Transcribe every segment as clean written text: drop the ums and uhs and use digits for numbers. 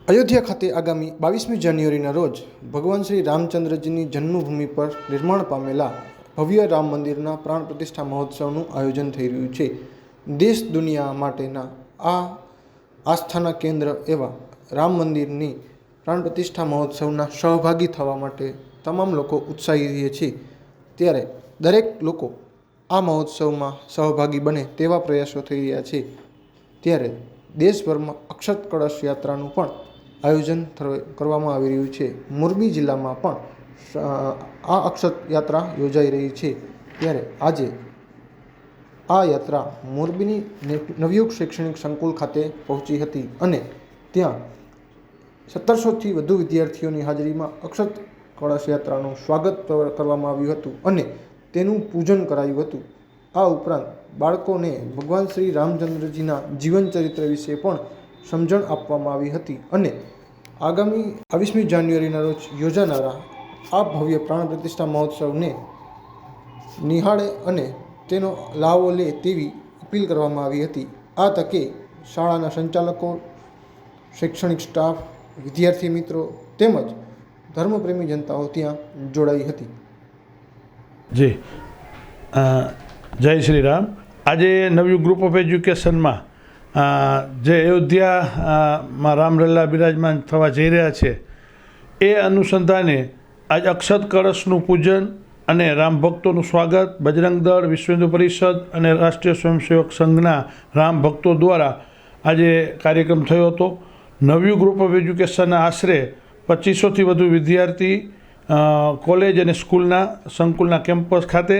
અયોધ્યા ખાતે આગામી 22મી જાન્યુઆરીના રોજ ભગવાન શ્રી રામચંદ્રજીની જન્મભૂમિ પર નિર્માણ પામેલા ભવ્ય રામ મંદિરના પ્રાણ પ્રતિષ્ઠા મહોત્સવનું આયોજન થઈ રહ્યું છે. દેશ દુનિયા માટેના આ આસ્થાના કેન્દ્ર એવા રામ મંદિરની પ્રાણ પ્રતિષ્ઠા મહોત્સવના સહભાગી થવા માટે તમામ લોકો ઉત્સાહી છે. ત્યારે દરેક લોકો આ મહોત્સવમાં સહભાગી બને તેવા પ્રયાસો થઈ રહ્યા છે. ત્યારે દેશભરમાં અક્ષત કળશ યાત્રાનું પણ આયોજન કરવામાં આવી રહ્યું છે. મોરબી જિલ્લામાં પણ આ અક્ષત યાત્રા યોજાઈ રહી છે. ત્યારે આજે આ યાત્રા મોરબીની નવયુગ શૈક્ષણિક સંકુલ ખાતે પહોંચી હતી અને ત્યાં 1700થી વધુ વિદ્યાર્થીઓની હાજરીમાં અક્ષત કળશ યાત્રાનું સ્વાગત કરવામાં આવ્યું હતું અને તેનું પૂજન કરાયું હતું. આ ઉપરાંત બાળકોને ભગવાન શ્રી રામચંદ્રજીના જીવન ચરિત્ર વિશે પણ સમજણ આપવામાં આવી હતી અને આગામી 22મી જાન્યુઆરીના રોજ યોજાનારા આ ભવ્ય પ્રાણ પ્રતિષ્ઠા મહોત્સવને નિહાળે અને તેનો લાવો લે તેવી અપીલ કરવામાં આવી હતી. આ તકે શાળાના સંચાલકો, શૈક્ષણિક સ્ટાફ, વિદ્યાર્થી મિત્રો તેમજ ધર્મપ્રેમી જનતાઓ ત્યાં જોડાઈ હતી. જી, જય શ્રી રામ. આજે નવયુગ ગ્રુપ ઓફ એજ્યુકેશનમાં જે અયોધ્યામાં રામલલ્લા બિરાજમાન થવા જઈ રહ્યા છે એ અનુસંધાને આજ અક્ષત કળશનું પૂજન અને રામ ભક્તોનું સ્વાગત બજરંગ દળ, વિશ્વ હિન્દુ પરિષદ અને રાષ્ટ્રીય સ્વયંસેવક સંઘના રામ ભક્તો દ્વારા આજે કાર્યક્રમ થયો હતો. નવયુગ ગ્રુપ ઓફ એજ્યુકેશનના આશરે 2500થી વધુ વિદ્યાર્થી કોલેજ અને સ્કૂલના સંકુલના કેમ્પસ ખાતે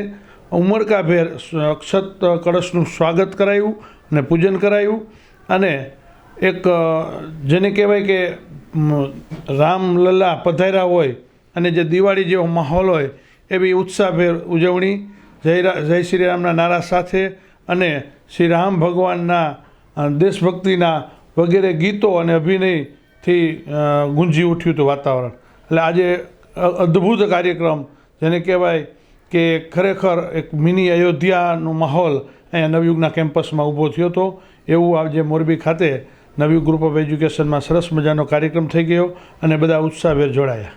ઉમળકાભેર અક્ષત કળશનું સ્વાગત કરાયું અને પૂજન કરાયું અને એક જેને કહેવાય કે રામલલ્લા પધાર્યા હોય અને જે દિવાળી જેવો માહોલ હોય એવી ઉત્સાહભેર ઉજવણી જય શ્રી રામના નારા સાથે અને શ્રી રામ ભગવાનના દેશભક્તિના વગેરે ગીતો અને અભિનયથી ગુંજી ઉઠ્યું હતું વાતાવરણ. એટલે આજે અદ્ભુત કાર્યક્રમ જેને કહેવાય કે ખરેખર એક મિની અયોધ્યાનો માહોલ અહીંયા નવયુગના કેમ્પસમાં ઊભો થયો હતો. એવું આજે મોરબી ખાતે નવયુગ ગ્રુપ ઓફ એજ્યુકેશનમાં સરસ મજાનો કાર્યક્રમ થઈ ગયો અને બધા ઉત્સાહભેર જોડાયા.